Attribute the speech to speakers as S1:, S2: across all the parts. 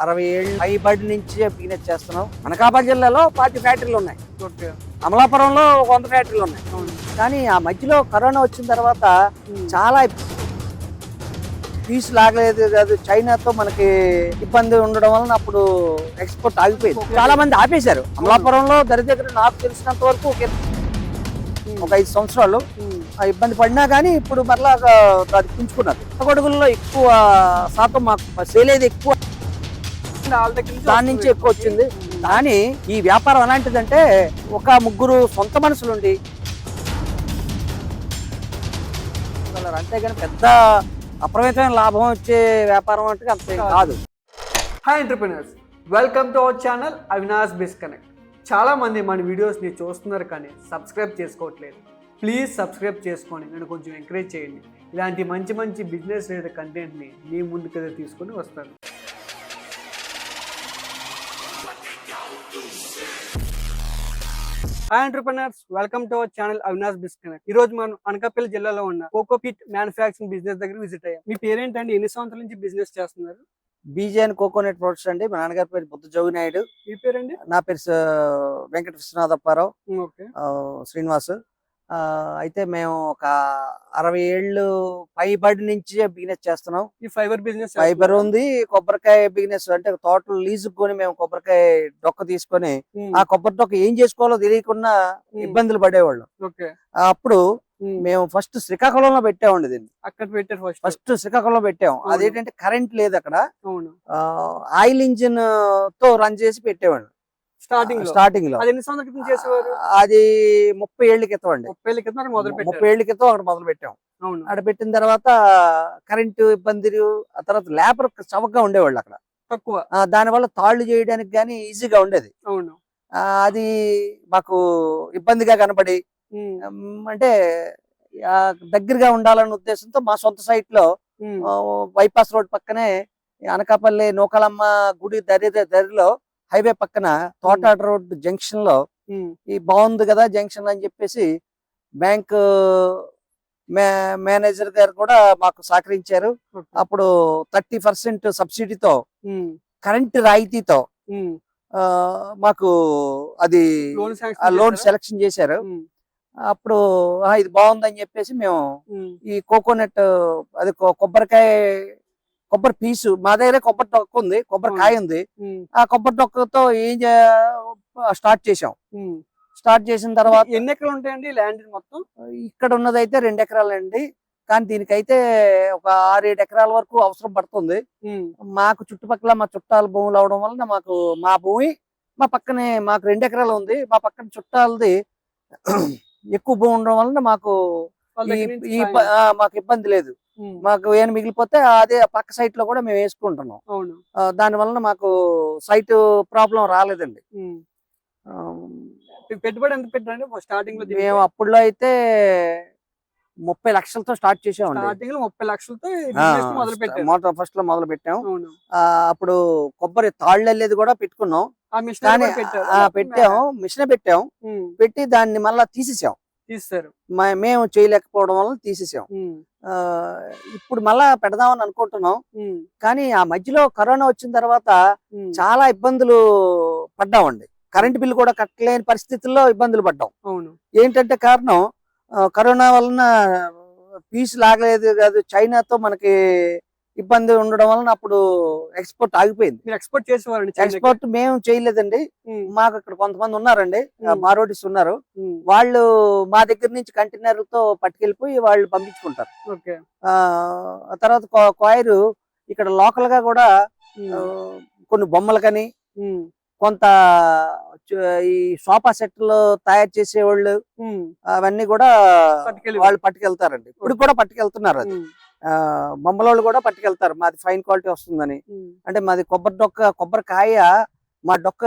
S1: 60 ఏళ్ళు పైబడి నుంచి బిజినెస్ చేస్తున్నాం. అనకాపల్లి జిల్లాలో 40 ఫ్యాక్టరీలు ఉన్నాయి. అమలాపురంలో 100 ఫ్యాక్టరీలు ఉన్నాయి. కానీ ఆ మధ్యలో కరోనా వచ్చిన తర్వాత చాలా పీస్ లాగలేదు కాదు, చైనాతో మనకి ఇబ్బంది ఉండడం వలన అప్పుడు ఎక్స్పోర్ట్ ఆగిపోయింది. చాలా మంది ఆపేశారు. అమలాపురంలో దగ్గర నాకు తెలిసినంత వరకు ఒక 5 సంవత్సరాలు ఇబ్బంది పడినా కానీ ఇప్పుడు మరలా అది పుంజుకున్నారు. కొడుగుల్లో ఎక్కువ శాతం మాకు సేల్ అయితే ఎక్కువ, దాని నుంచి ఎక్కువ వచ్చింది. కానీ ఈ వ్యాపారం ఎలాంటిదంటే ఒక ముగ్గురు సొంత మనుషులుండి, అంతేగాని పెద్ద అప్రమేతమైన లాభం వచ్చే వ్యాపారం అంటే అంతే కాదు.
S2: Hi entrepreneurs, welcome to our channel Avinash biz connect. చాలా మంది మన వీడియోస్ని చూస్తున్నారు కానీ సబ్స్క్రైబ్ చేసుకోవట్లేదు. ప్లీజ్ సబ్స్క్రైబ్ చేసుకొని నన్ను కొంచెం ఎంకరేజ్ చేయండి. ఇలాంటి మంచి మంచి బిజినెస్ రిలేటెడ్ కంటెంట్ని మీ ముందుకు తీసుకొని వస్తాను. Hi entrepreneurs, welcome to our channel Avinash biz connect. ఈ రోజు మనం అనకాపల్లి జిల్లాలో ఉన్న కోకోపీట్ మ్యానుఫ్యాక్చరింగ్ బిజినెస్ దగ్గర విజిట్ అయ్యాం. మీ పేరేంటండి? ఎన్ని సంవత్సరాల నుంచి బిజినెస్ చేస్తున్నారు?
S1: బీజేఎన్ కోకోనట్ ప్రొడక్ట్స్ అండి. మా నాన్నగారి పేరు బుద్ధ జోగి నాయుడు.
S2: మీ పేరండి?
S1: నా పేరు వెంకట విశ్వనాథప్పారావు,
S2: ఓకే.
S1: శ్రీనివాస్. అయితే మేము ఒక 60 ఏళ్ళు పైబడి నుంచి బిజినెస్ చేస్తున్నాం.
S2: ఈ ఫైబర్ బిజినెస్
S1: ఫైబర్ ఉంది, కొబ్బరికాయ బిజినెస్ అంటే తోటలు లీజు కొని మేము కొబ్బరికాయ డొక్క తీసుకొని ఆ కొబ్బరి డొక్క ఏం చేసుకోవాలో తెలియకుండా ఇబ్బందులు పడేవాళ్ళం.
S2: ఓకే.
S1: అప్పుడు మేము ఫస్ట్ శ్రీకాకుళంలో పెట్టామండి దీన్ని.
S2: అక్కడ పెట్టారు
S1: ఫస్ట్ శ్రీకాకుళంలో పెట్టాము. అదేంటంటే కరెంట్ లేదు అక్కడ.
S2: అవును.
S1: ఆయిల్ ఇంజిన్ తో రన్ చేసి పెట్టేవాళ్ళు స్టార్టింగ్ లో.
S2: అది ఎన్ని సంవత్సరాల క్రితం చేసేవారు?
S1: అది 30 ఏళ్ల క్రితం అండి.
S2: 30 ఏళ్ల క్రితం మొదలు పెట్టారు.
S1: 30 ఏళ్ల క్రితం అక్కడ మొదలు పెట్టాం.
S2: అవును.
S1: అక్కడ పెట్టిన తర్వాత కరెంటు ఇబ్బందులు, ఆ తర్వాత లేబర్ చవకగా ఉండేవాళ్ళు అక్కడ,
S2: తక్కువ.
S1: దానివల్ల తాళ్లు చేయడానికి కానీ ఈజీగా ఉండేది.
S2: అవును.
S1: అది మాకు ఇబ్బందిగా కనబడి అంటే దగ్గరగా ఉండాలన్న ఉద్దేశంతో మా సొంత సైట్ లో బైపాస్ రోడ్ పక్కనే అనకాపల్లి నూకలమ్మ గుడి దరిలో హైవే పక్కన తోటాడ రోడ్ జంక్షన్ లో ఈ బాగుంది కదా జంక్షన్ అని చెప్పేసి బ్యాంక్ మేనేజర్ గారు కూడా మాకు సహకరించారు. అప్పుడు 30% సబ్సిడీతో కరెంట్ రాయితీతో మాకు అది లోన్ సెలక్షన్ చేశారు. అప్పుడు ఇది బాగుందని చెప్పేసి మేము ఈ కోకోనట్ అది కొబ్బరి పీసు, మా దగ్గర కొబ్బరి డొక్క ఉంది, కొబ్బరికాయ ఉంది. ఆ కొబ్బరి డొక్కతో ఏం స్టార్ట్ చేసిన తర్వాత
S2: ఎన్ని ఎకరాలు ఉంటాయండి ల్యాండ్ మొత్తం?
S1: ఇక్కడ ఉన్నదైతే 2 ఎకరాలండి. కానీ దీనికైతే ఒక 6-7 ఎకరాల వరకు అవసరం పడుతుంది. మాకు చుట్టుపక్కల మా చుట్టాల భూములు అవడం వలన మాకు మా భూమి మా పక్కనే మాకు 2 ఎకరాలు ఉంది. మా పక్కన చుట్టాలది ఎక్కువ భూమి ఉండడం వలన మాకు ఇబ్బంది లేదు. మాకు ఏమైనా మిగిలిపోతే అదే పక్క సైట్ లో కూడా మేము వేసుకుంటున్నాం. దాని వలన మాకు సైట్ ప్రాబ్లం రాలేదండి.
S2: పెట్టుబడి ఎంత పెట్టండి స్టార్టింగ్ లో?
S1: మేము అప్పుడులో అయితే 30 లక్షలతో స్టార్ట్ చేసాం.
S2: 30 లక్షలతో
S1: ఫస్ట్ లో మొదలు పెట్టాం. అప్పుడు కొబ్బరి తాళ్ళు వెళ్ళేది కూడా పెట్టుకున్నాం. పెట్టాము, మిషన్ పెట్టాం. పెట్టి దాన్ని మళ్ళా తీసేసాం. మేము చేయలేకపోవడం వల్ల తీసేసాం. ఇప్పుడు మళ్ళా పెడదామని అనుకుంటున్నాం. కానీ ఆ మధ్యలో కరోనా వచ్చిన తర్వాత చాలా ఇబ్బందులు పడ్డామండి. కరెంట్ బిల్లు కూడా కట్టలేని పరిస్థితుల్లో ఇబ్బందులు పడ్డాం. ఏంటంటే కారణం కరోనా వలన పీస్ లాగలేదు కాదు, చైనాతో మనకి ఇబ్బంది ఉండడం వలన అప్పుడు ఎక్స్పోర్ట్ ఆగిపోయింది.
S2: ఎక్స్పోర్ట్ చేసేవారు?
S1: ఎక్స్పోర్ట్ మేము చేయలేదండి. మాకు ఇక్కడ కొంతమంది ఉన్నారండి, మారోడిస్ ఉన్నారు. వాళ్ళు మా దగ్గర నుంచి కంటైనర్లతో పట్టుకెళ్ళిపోయి వాళ్ళు పంపించుకుంటారు. ఆ తర్వాత కాయరు ఇక్కడ లోకల్ గా కూడా కొన్ని బొమ్మలు కానీ కొంత ఈ సోఫా సెట్లు తయారు చేసేవాళ్ళు అవన్నీ కూడా వాళ్ళు పట్టుకెళ్తారండి. ఇప్పుడు కూడా పట్టుకెళ్తున్నారు. అది బొమ్మలోళ్ళు కూడా పట్టుకెళ్తారు. మాది ఫైన్ క్వాలిటీ వస్తుందని. అంటే మాది కొబ్బరికాయ మా డొక్క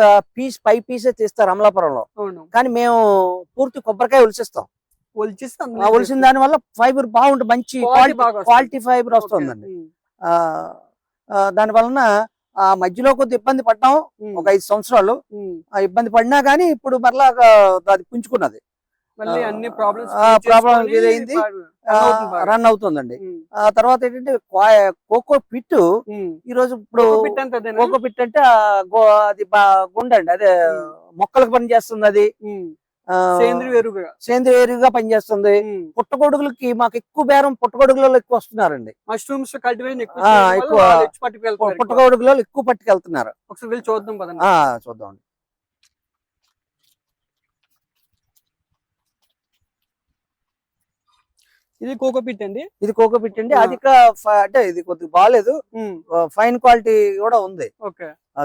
S1: పై పీసే తీస్తారు అమలాపురంలో. కానీ మేము పూర్తి కొబ్బరికాయ ఒలిసిన దాని వల్ల ఫైబర్ బాగుంటుంది, మంచి క్వాలిటీ ఫైబర్ వస్తుందండి. దాని వలన ఆ మధ్యలో కొద్ది ఇబ్బంది పడ్డాం. ఒక 5 సంవత్సరాలు ఇబ్బంది పడినా కానీ ఇప్పుడు మరలా అది పుంజుకున్నది.
S2: మళ్ళీ అన్ని ప్రాబ్లమ్స్
S1: ప్రాబ్లం ఇదైంది రన్ అవుతుందండి. ఆ తర్వాత ఏంటంటే కోకో పిట్ ఈ రోజు ఇప్పుడు కోకో పిట్ అంటే అది గుండ అండి, అదే మొక్కలకు పని చేస్తుంది, అది సేంద్రియ ఎరువుగా పనిచేస్తుంది. పుట్టగొడుగులకి మాకు ఎక్కువ బేరం పుట్టగొడుగులలో ఎక్కువ వస్తున్నారండి.
S2: మష్రూమ్స్ కల్టివేషన్
S1: ఎక్కువ పుట్టగొడుగులలో ఎక్కువ పట్టుకెళ్తున్నారు.
S2: ఒకసారి వెళ్ళి చూద్దాం పదండి.
S1: చూద్దాం.
S2: ఇది కోకో పిట్ అండి.
S1: ఇది కోకో పిట్ అండి. అధిక అంటే ఇది కొద్దిగా బాగాలేదు, ఫైన్ క్వాలిటీ కూడా ఉంది.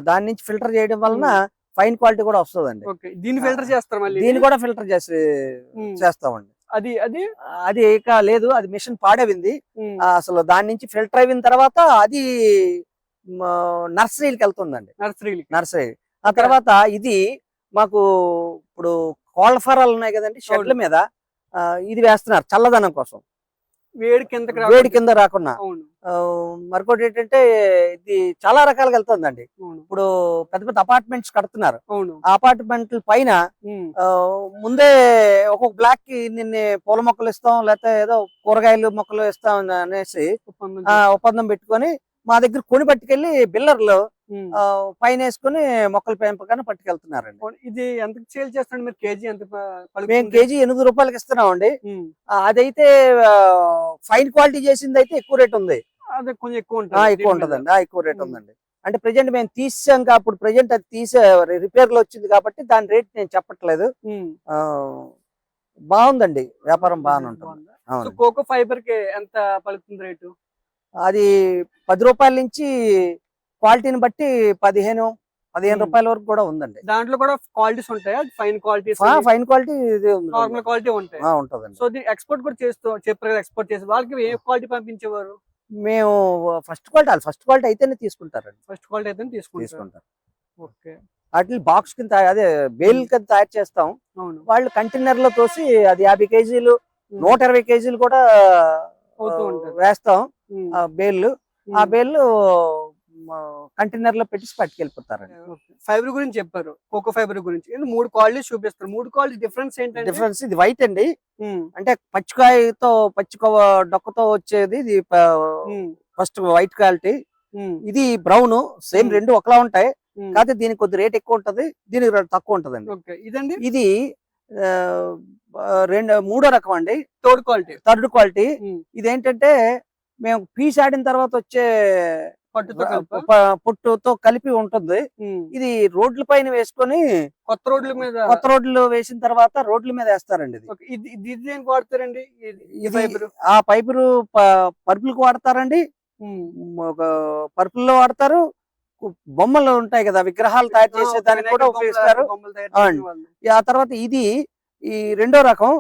S1: దాని నుంచి ఫిల్టర్ చేయడం వలన ఫైన్ క్వాలిటీ కూడా వస్తుందండి.
S2: దీన్ని ఫిల్టర్ చేస్తారు, మళ్ళీ
S1: దీన్ని కూడా ఫిల్టర్ చేస్తామండి.
S2: అది అది
S1: అది ఇక లేదు, అది మిషన్ పాడవింది. అసలు దాని నుంచి ఫిల్టర్ అయిన తర్వాత అది నర్సరీకి వెళ్తుందండి. నర్సరీ ఆ తర్వాత ఇది మాకు ఇప్పుడు కోళ్ళ ఫారాలు ఉన్నాయి కదండి, షెడ్ల మీద ఇది వేస్తున్నారు చల్లదనం కోసం, వేడి కింద రాకుండా. మరొకటి ఏంటంటే ఇది చాలా రకాలుగా వెళ్తుందండి. ఇప్పుడు పెద్ద పెద్ద అపార్ట్మెంట్స్ కడుతున్నారు, ఆ అపార్ట్మెంట్ల పైన ముందే ఒక్కొక్క బ్లాక్ కి నిన్న పూల మొక్కలు ఇస్తాం, లేకపోతే ఏదో కూరగాయలు మొక్కలు ఇస్తాం అనేసి ఒప్పందం పెట్టుకొని మా దగ్గర కొని పట్టుకెళ్లి బిల్లర్లు పైన వేసుకుని మొక్కల పెంపకాన్ని పట్టుకెళ్తున్నారండి.
S2: ఇది ఎంత సేల్ చేస్తారండి మీరు? కేజీ ఎంత?
S1: మేము కేజీ 8 రూపాయలకి ఇస్తున్నామండి. అదైతే ఫైన్ క్వాలిటీ చేసింది అయితే ఎక్కువ రేట్ ఉంది.
S2: అదే కొంచెం ఎక్కువ
S1: ఉంటదండి, ఎక్కువ రేట్ ఉందండి. అంటే ప్రెజెంట్ మేము తీసాం అప్పుడు ప్రెజెంట్ అది తీసే రిపేర్ లో వచ్చింది కాబట్టి దాని రేట్ నేను చెప్పట్లేదు. బాగుందండి, వ్యాపారం బాగానే ఉంటుంది.
S2: కోకో ఫైబర్ కి ఎంత పలుకుతుంది రేటు?
S1: అది 10 రూపాయల నుంచి క్వాలిటీని బట్టి 15 రూపాయల వరకు కూడా ఉందండి.
S2: దాంట్లో కూడా క్వాలిటీస్ ఉంటాయా? Fine quality,
S1: fine quality,
S2: normal quality ఉంటాయి.
S1: ఉంటదండి.
S2: సో దీన్ని ఎక్స్పోర్ట్ కూడా చెప్పారు కదా, ఎక్స్పోర్ట్ చేసి వాళ్ళకి ఏ క్వాలిటీ పంపించేవారు?
S1: మేము ఫస్ట్ క్వాలిటీ అయితేనే తీసుకుంటారండి.
S2: ఫస్ట్ క్వాలిటీ అయితే తీసుకుంటారు. ఓకే.
S1: వాటి బాక్స్ కింద అదే బేల్ కింద తయారు చేస్తాం. వాళ్ళు కంటైనర్ లో తోసి అది 50 కేజీలు 120 కేజీలు కూడా వేస్తాం బేళ్ళు. ఆ బేళ్ళు కంటైనర్ లో పెట్టి పట్టుకెళ్ళిపోతారండి.
S2: ఫైబర్ గురించి చెప్పారు, కోకో ఫైబర్ గురించి 3 క్వాలిటీస్ చూపిస్తారు. 3 క్వాలిటీ డిఫరెన్స్ ఏంటంటే?
S1: డిఫరెన్స్ ఇది వైట్ అండి, అంటే పచ్చికోవ డొక్కతో వచ్చేది ఇది ఫస్ట్ వైట్ క్వాలిటీ. ఇది బ్రౌన్, సేమ్ రెండు ఒకలా ఉంటాయి, కాకపోతే దీనికి కొద్ది రేట్ ఎక్కువ ఉంటది, దీనికి రేట్ తక్కువ ఉంటదండి.
S2: ఇదండి
S1: ఇది మూడో రకం అండి, థర్డ్ క్వాలిటీ. ఇదేంటంటే మేము పీస్ ఆడిన తర్వాత వచ్చే పొట్టుతో కలిపి ఉంటుంది. ఇది రోడ్ల పైన వేసుకొని కొత్త రోడ్లు వేసిన తర్వాత రోడ్ల మీద వేస్తారండి.
S2: ఇది వాడతారండి.
S1: ఆ పైపులు పరుపులకు వాడతారండి, పరుపుల్లో వాడతారు. బొమ్మలు ఉంటాయి కదా, విగ్రహాలు తయారు చేసే దానికి కూడా ఉపయోగిస్తారు. ఆ తర్వాత ఇది ఈ రెండో రకం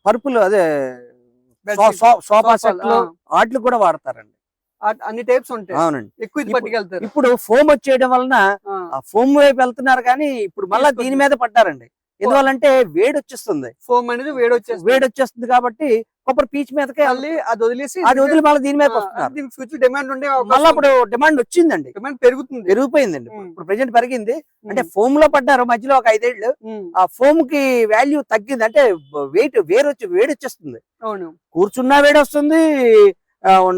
S1: పరుపులు, అదే సోఫా సెట్లు వాటికి కూడా వాడతారండి.
S2: అన్ని టైప్స్ ఉంటాయి.
S1: అవునండి.
S2: ఎక్కువ
S1: ఇప్పుడు ఫోమ్ వచ్చేయడం వలన ఆ ఫోమ్ వైపు వెళ్తున్నారు, కానీ ఇప్పుడు మళ్ళా దీని మీద పడ్డారండి. ఎందువల్లంటే వేడి వచ్చేస్తుంది,
S2: ఫోమ్ అనేది
S1: వేడి వచ్చేస్తుంది కాబట్టి కొబ్బరి పీచ్ మీదకే
S2: అది వదిలేసి
S1: మళ్ళీ దీని మీద వస్తున్నారు.
S2: ఫ్యూచర్ డిమాండ్ ఉండే
S1: మళ్ళీ అప్పుడు డిమాండ్ వచ్చిందండి,
S2: డిమాండ్ పెరిగిపోయిందండి.
S1: ఇప్పుడు ప్రెజెంట్ పెరిగింది. అంటే ఫోమ్ లో పడ్డారు మధ్యలో ఒక 5 ఏళ్ళు, ఆ ఫోమ్ కి వాల్యూ తగ్గింది. అంటే వేడి వచ్చేస్తుంది, కూర్చున్నా వేడి వస్తుంది,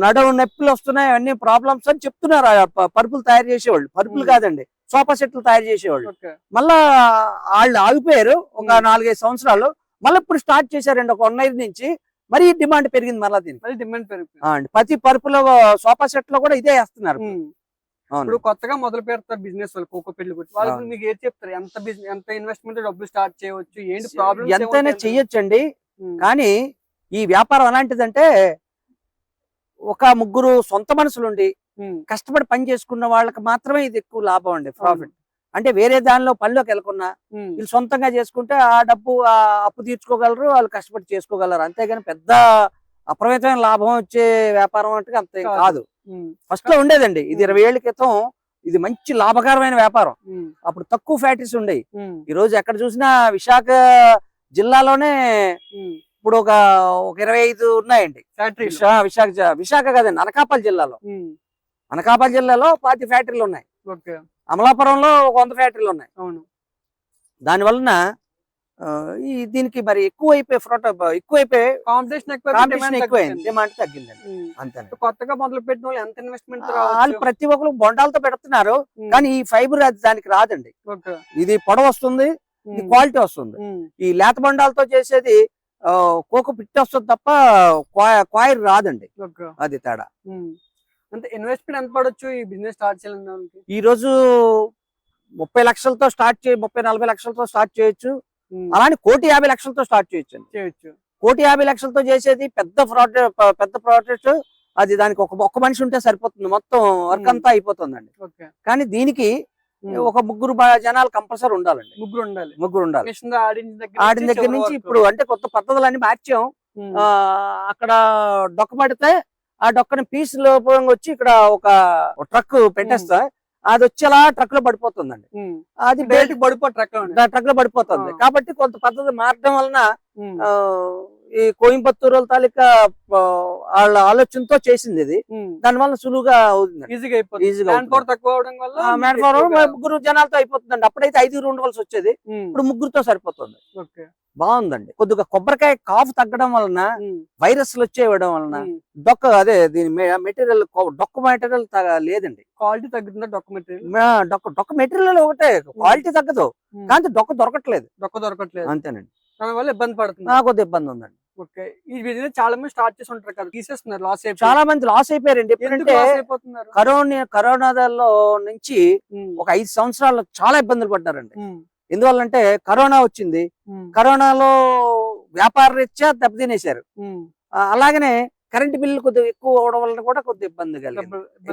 S1: నడుము నొప్పులు వస్తున్నాయి, అన్ని ప్రాబ్లమ్స్ అని చెప్తున్నారు పరుపులు తయారు చేసేవాళ్ళు. పరుపులు కాదండి, సోఫా సెట్లు తయారు చేసేవాళ్ళు. మళ్ళా వాళ్ళు ఆగిపోయారు ఒక 4-5 సంవత్సరాలు, మళ్ళీ ఇప్పుడు స్టార్ట్ చేశారండి ఒక 1 ఇయర్ నుంచి. మరి డిమాండ్ పెరిగింది, మళ్ళీ దీనికి
S2: డిమాండ్ పెరిగింది.
S1: ప్రతి పరుపులో సోఫా సెట్ లో కూడా ఇదే వేస్తున్నారు.
S2: ఇప్పుడు కొత్తగా మొదలు పెడతారు బిజినెస్ వాళ్ళు, కోకో పిల్లలు గురించి వాళ్ళకి మీకు ఏం చెప్తారు? ఎంత ఇన్వెస్ట్మెంట్ డబ్బులు స్టార్ట్ చేయవచ్చు, ఏంటి ప్రాబ్లమ్?
S1: ఎంతైనా చెయ్యొచ్చండి, కానీ ఈ వ్యాపారం ఎలాంటిదంటే ఒక 3 సొంత మనుషులుండి కష్టపడి పని చేసుకున్న వాళ్ళకి మాత్రమే ఇది ఎక్కువ లాభం అండి, ప్రాఫిట్. అంటే వేరే దానిలో పనిలోకి వెళ్ళకున్నా వీళ్ళు సొంతంగా చేసుకుంటే ఆ డబ్బు అప్పు తీర్చుకోగలరు, వాళ్ళు కష్టపడి చేసుకోగలరు. అంతేగాని పెద్ద అప్రమితమైన లాభం వచ్చే వ్యాపారం అంటే అంతే కాదు. ఫస్ట్ లో ఉండేదండి, ఇది 20 ఏళ్ల క్రితం ఇది మంచి లాభకరమైన వ్యాపారం. అప్పుడు తక్కువ ఫ్యాక్టరీస్ ఉండేవి. ఈ రోజు ఎక్కడ చూసినా విశాఖ జిల్లాలోనే ఇప్పుడు ఒక 25 ఉన్నాయండి విశాఖ కాదండి, అనకాపల్లి జిల్లాలో 40 ఫ్యాక్టరీలు ఉన్నాయి. అమలాపురంలో ఒక 100 ఫ్యాక్టరీలు ఉన్నాయి. దాని వలన దీనికి మరి ఎక్కువైపోయి
S2: కాంపిటీషన్
S1: కాంపిటీషన్ ఎక్కువైంది, డిమాండ్ తగ్గిందండి. అంతే.
S2: కొత్తగా మొదలు పెట్టిన వాళ్ళు ఎంత ఇన్వెస్ట్మెంట్
S1: వాళ్ళు ప్రతి ఒక్కరు బొండాలతో పెడుతున్నారు, కానీ ఈ ఫైబర్ అది దానికి రాదండి. ఇది పొడవు వస్తుంది, ఇది క్వాలిటీ వస్తుంది. ఈ లేత బొండాలతో చేసేది కోకో పిట్ వస్తుంది తప్ప కాయిర్ రాదండి. అది తేడా.
S2: అంటే ఇన్వెస్ట్మెంట్ ఎంత పడొచ్చు ఈ బిజినెస్ స్టార్ట్ చేయాలడానికి?
S1: ఈ రోజు 30 లక్షలతో స్టార్ట్ 30-40 లక్షలతో స్టార్ట్ చేయొచ్చు. అలానే 1,50 లక్షలతో స్టార్ట్ చేయొచ్చు. 1,50 లక్షలతో చేసేది పెద్ద ప్రాజెక్ట్. అది దానికి ఒక్క మనిషి ఉంటే సరిపోతుంది, మొత్తం వర్క్ అంతా అయిపోతుందండి. కానీ దీనికి ఒక 3 జనాలు కంపల్సరీ ఉండాలండి. ముగ్గురు ఉండాలి. ఆడిన దగ్గర నుంచి ఇప్పుడు అంటే కొత్త పద్ధతులన్నీ మార్చాం. అక్కడ డొక్క పడితే ఆ డొక్కని పీస్ లోపంగా వచ్చి ఇక్కడ ఒక ట్రక్ పెట్టేస్తా, అది వచ్చేలా ట్రక్ లో పడిపోతుందండి. అది ట్రక్ లో పడిపోతుంది. కాబట్టి కొంత పద్ధతి మారడం వలన ఈ కోయంబత్తూరు తాలూకా వాళ్ళ ఆలోచనతో చేసింది ఇది. దాని వల్ల సులువుగా అవుతుంది, ఈజీగా. మ్యాన్ పవర్ 3 జనాలతో అయిపోతుందండి. అప్పుడైతే 5 ఉండవలసి వచ్చేది, ఇప్పుడు 3తో సరిపోతుంది. బాగుందండి. కొద్దిగా కొబ్బరికాయ కాపు తగ్గడం వలన, వైరస్లు వచ్చేయడం వలన దీని మెటీరియల్ డొక్క మెటీరియల్ లేదండి.
S2: క్వాలిటీ తగ్గుతుందా?
S1: డొక్క మెటీరియల్ ఒకటే, క్వాలిటీ తగ్గదు, కానీ డొక్క దొరకట్లేదు. అంతేనండి.
S2: దానివల్ల ఇబ్బంది పడుతుంది.
S1: కొద్దిగా ఇబ్బంది ఉందండి.
S2: ఈ బిజినెస్ చాలా మంది స్టార్ట్ చేసి ఉంటారు కదా, తీసేస్తున్నారు.
S1: చాలా మంది లాస్ అయిపోయారండి. ఎప్పుడంటే కరోనాలో నుంచి ఒక 5 సంవత్సరాలు చాలా ఇబ్బందులు పడ్డారండి. ఎందువల్లంటే కరోనా వచ్చింది, కరోనాలో వ్యాపార రీత్యా దెబ్బతినేశారు. అలాగనే కరెంట్ బిల్లు కొద్దిగా ఎక్కువ అవడం వల్ల కూడా కొద్దిగా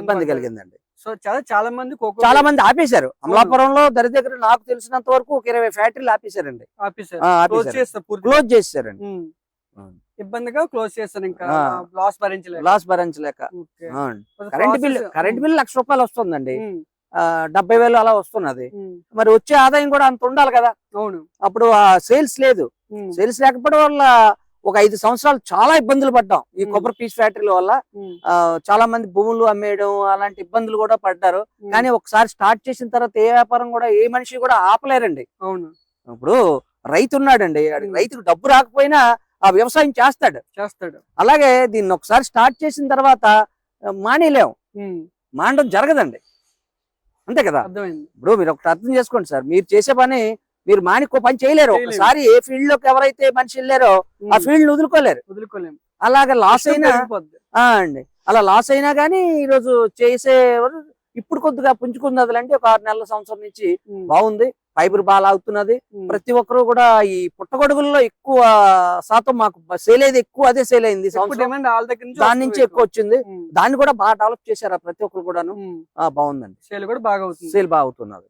S1: ఇబ్బంది కలిగిందండి.
S2: సో చాలా
S1: మంది ఆపేశారు. అమలాపురంలో దగ్గర నాకు తెలిసినంత వరకు ఒక 20 ఫ్యాక్టరీలు ఆపేశారండి. క్లోజ్ చేశారండి.
S2: ఇబ్బందిగా క్లోజ్ చేస్తారు. ఇంకా లాస్
S1: భరించలేక కరెంట్ బిల్ ₹1,00,000 వస్తుందండి. 70,000 అలా వస్తున్నది. మరి వచ్చే ఆదాయం కూడా అంత ఉండాలి కదా.
S2: అవును.
S1: అప్పుడు ఆ సేల్స్ లేదు. సేల్స్ లేకపోవడం వల్ల ఒక 5 సంవత్సరాలు చాలా ఇబ్బందులు పడ్డాం ఈ కొబ్బరి పీస్ ఫ్యాక్టరీల వల్ల. చాలా మంది భూములు అమ్మేయడం అలాంటి ఇబ్బందులు కూడా పడ్డారు. కానీ ఒకసారి స్టార్ట్ చేసిన తర్వాత ఏ వ్యాపారం కూడా ఏ మనిషి కూడా ఆపలేరండి.
S2: అవును.
S1: ఇప్పుడు రైతు ఉన్నాడండి, రైతుకు డబ్బు రాకపోయినా ఆ వ్యవసాయం చేస్తాడు. అలాగే దీన్ని ఒకసారి స్టార్ట్ చేసిన తర్వాత మానేలేం, మానడం జరగదండి. అంతే కదా. ఇప్పుడు మీరు ఒకటి అర్థం చేసుకోండి సార్, మీరు చేసే పని మీరు మానికో పని చేయలేరు. ఒకసారి ఏ ఫీల్డ్ లోకి ఎవరైతే మనిషి వెళ్ళారో ఆ ఫీల్డ్ వదులుకోలేరు. అలాగే లాస్ అయినా అలా లాస్ అయినా గానీ ఈరోజు చేసేవారు ఇప్పుడు కొద్దిగా పుంజుకున్నదంటే ఒక 6 నెలల సంవత్సరం నుంచి బాగుంది. ఫైబర్ బాగా లాగుతున్నది. ప్రతి ఒక్కరు కూడా ఈ పుట్టగొడుగుల్లో ఎక్కువ శాతం మాకు సేల్ అయింది, అదే సేల్ అయింది. దాని నుంచి ఎక్కువ వచ్చింది. దాన్ని కూడా బాగా డెవలప్ చేశారు ప్రతి ఒక్కరు కూడాను. బాగుందండి. సేల్ బాగా అవుతున్నది.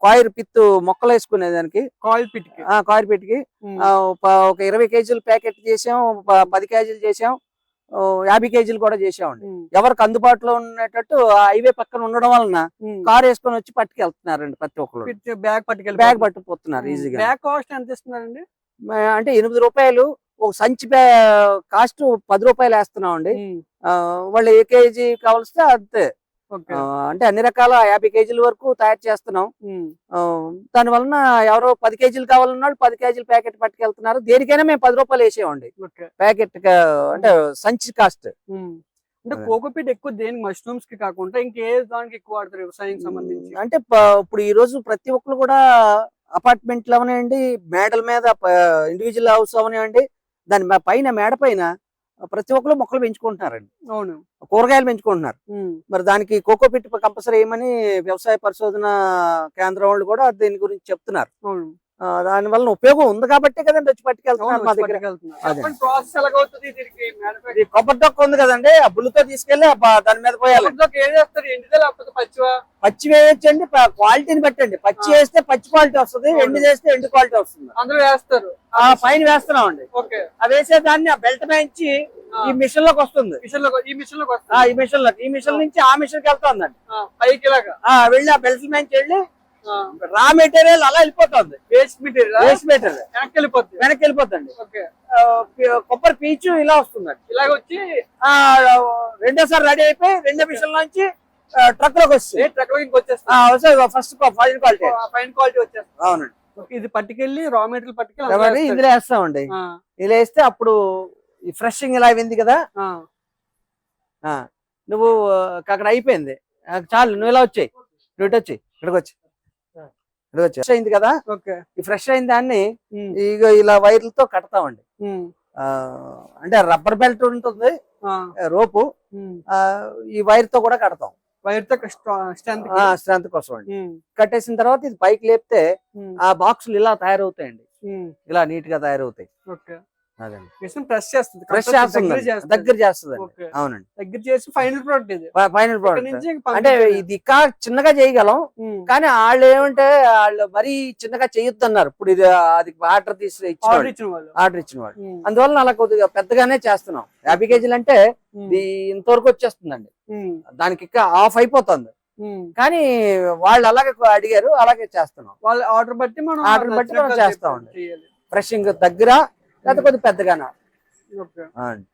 S1: కాయిర్ పిత్ మొక్కలు వేసుకునే దానికి కాయిర్ పిట్కి ఒక 20 కేజీలు ప్యాకెట్ చేసాం, 10 కేజీలు చేసాం, 50 కేజీలు కూడా చేసామండి. ఎవరికి అందుబాటులో ఉండేటట్టు హైవే పక్కన ఉండడం వలన కార్ వేసుకొని వచ్చి పట్టుకెళ్తున్నారండి. ప్రతి ఒక్కరు బ్యాగ్ పట్టుకుపోతున్నారు ఈజీగా.
S2: బ్యాగ్ కాస్ట్ ఎంత ఇస్తున్నారండి?
S1: అంటే ₹8. ఒక సంచి కాస్ట్ ₹10 వేస్తున్నామండి. వాళ్ళు ఏ కేజీ కావాల్స్తే అంతే. అంటే అన్ని రకాల 50 కేజీల వరకు తయారు చేస్తున్నాం. దాని వలన ఎవరో 10 కేజీలు కావాలన్నాడు 10 కేజీలు ప్యాకెట్ పట్టుకెళ్తున్నారు. దేనికైనా మేము ₹10 వేసేవండి ప్యాకెట్. అంటే సంచి కాస్ట్.
S2: అంటే కోకోపీట్ ఎక్కువ దేనికి, మష్రూమ్స్ కి కాకుండా ఇంకే దానికి ఎక్కువ వాడతారు వ్యవసాయం సంబంధించి?
S1: అంటే ఇప్పుడు ఈ రోజు ప్రతి ఒక్కరు కూడా అపార్ట్మెంట్లు అవనివ్వండి, మేడల మీద ఇండివిజువల్ హౌస్ అవనివ్వండి, దాని పైన మేడ పైన ప్రతి ఒక్కరు మొక్కలు పెంచుకుంటున్నారండి.
S2: అవును.
S1: కూరగాయలు పెంచుకుంటున్నారు. మరి దానికి కోకోపీట్ కంపల్సరీ ఏమని వ్యవసాయ పరిశోధన కేంద్రం వాళ్ళు కూడా దీని గురించి చెప్తున్నారు. దాని వల్ల ఉపయోగం ఉంది కాబట్టి కదండి వచ్చి పట్టుకెళ్తున్నారు మా దగ్గర. కొబ్బరి డొక్క ఉంది కదండి, ఆ బుల్లుతో తీసుకెళ్లి దాని మీద పోయాలి. పచ్చి వేయచ్చండి, క్వాలిటీని బట్టండి. పచ్చి వేస్తే పచ్చి క్వాలిటీ వస్తుంది, ఎండు చేస్తే ఎండు క్వాలిటీ వస్తుంది.
S2: అందులో వేస్తారు,
S1: పైన వేస్తున్నాం అండి. ఆ వేసే దాన్ని ఆ బెల్ట్ మేంచి ఈ మిషన్ లోకి వస్తుంది. ఈ మిషన్ నుంచి ఆ మిషన్ కి వెళ్తుందండి పైకి వెళ్ళి ఆ బెల్ట్ మేంచి వెళ్ళి రా మెటీరియల్ అలా వెళ్ళిపోతుంది. వేస్ట్ మెటీరియల్ వెనక్కి వెళ్ళిపోతుంది. కొబ్బరి పీచు ఇలా వస్తుందండి. ఇలాగ వచ్చి రెండోసారి రెడీ అయిపోయి 2 మిషన్ నుంచి ట్రక్ లోకి వస్తుంది. ఫస్ట్ ఫైన్ క్వాలిటీ వచ్చేస్తుంది. అవునండి.
S2: ఇది పట్టుకెళ్ళి రా మెటీరియల్ పట్టుకెళ్ళి
S1: కాబట్టి
S2: అందులో
S1: ఇందులో వేస్తామండి.
S2: వేస్తారు.
S1: ఇలా వేస్తే అప్పుడు ఈ ఫ్రెషింగ్ ఇలా అయింది కదా,
S2: ఆ,
S1: ఆ నువ్వు అక్కడ అయిపోయింది, చాలు నువ్వు ఇలా వచ్చాయి, నువ్వు ఇటు వచ్చి ఇక్కడికి వచ్చి ఫ్రెష్ అయింది కదా,
S2: ఓకే.
S1: ఈ ఫ్రెష్ అయిన దాన్ని
S2: ఉమ్,
S1: ఇక ఇలా వైర్లతో కడతామండి.
S2: ఉమ్,
S1: అంటే రబ్బర్ బెల్ట్ ఉంటుంది,
S2: ఆ,
S1: రోపు,
S2: ఉమ్.
S1: ఈ వైర్ తో కూడా కడతాం
S2: వైర్ తో స్ట్రెంత్
S1: స్ట్రెంత్ కోసం అండి. కట్టేసిన తర్వాత ఇది పైకి లేపితే ఆ బాక్సులు ఇలా తయారవుతాయండి, ఇలా నీట్ గా తయారవుతాయి.
S2: ఓకే.
S1: అదండి
S2: ప్రెస్ చేస్తుంది,
S1: ఫ్రెష్ చేస్తుంది, దగ్గర చేస్తుంది.
S2: ఓకే.
S1: అవునండి,
S2: దగ్గర చేసి ఫైనల్ ప్రోడక్ట్ ఇది.
S1: ఫైనల్
S2: ఇక్కడ
S1: ప్రోడక్ట్.
S2: నుంచి ఇంక
S1: అంటే
S2: పంపించేది.
S1: ఇది ఇంకా చిన్నగా చేయగలం,
S2: ఉమ్.
S1: కానీ వాళ్ళు ఏమంటే వాళ్ళు మరీ చిన్నగా చేయొద్దు అన్నారు. ఇప్పుడు ఇది అది ఆర్డర్ తీసి
S2: ఆర్డర్ ఇచ్చిన వాళ్ళు.
S1: ఆర్డర్ ఇచ్చిన వాళ్ళు,
S2: ఉమ్,
S1: అందువల్ల అలా కొద్దిగా పెద్దగానే చేస్తున్నాం. 50 కేజీలు అంటే
S2: ఉమ్,
S1: ఇది ఇంతవరకు వచ్చేస్తుందండి,
S2: ఉమ్,
S1: దానికి ఇంకా ఆఫ్ అయిపోతుంది.
S2: ఉమ్.
S1: కానీ వాళ్ళు అలాగే అడిగారు, అలాగే చేస్తున్నాం.
S2: వాళ్ళ ఆర్డర్ బట్టి మనం
S1: ఆర్డర్ బట్టి మనం
S2: నచ్చినట్టుగా
S1: చేస్తామండి.
S2: చేయాలి.
S1: ఫ్రెషింగ్ దగ్గర లేకపోతే కొద్దిగా పెద్దగానా.
S2: ఓకే.
S1: ఆ అండి.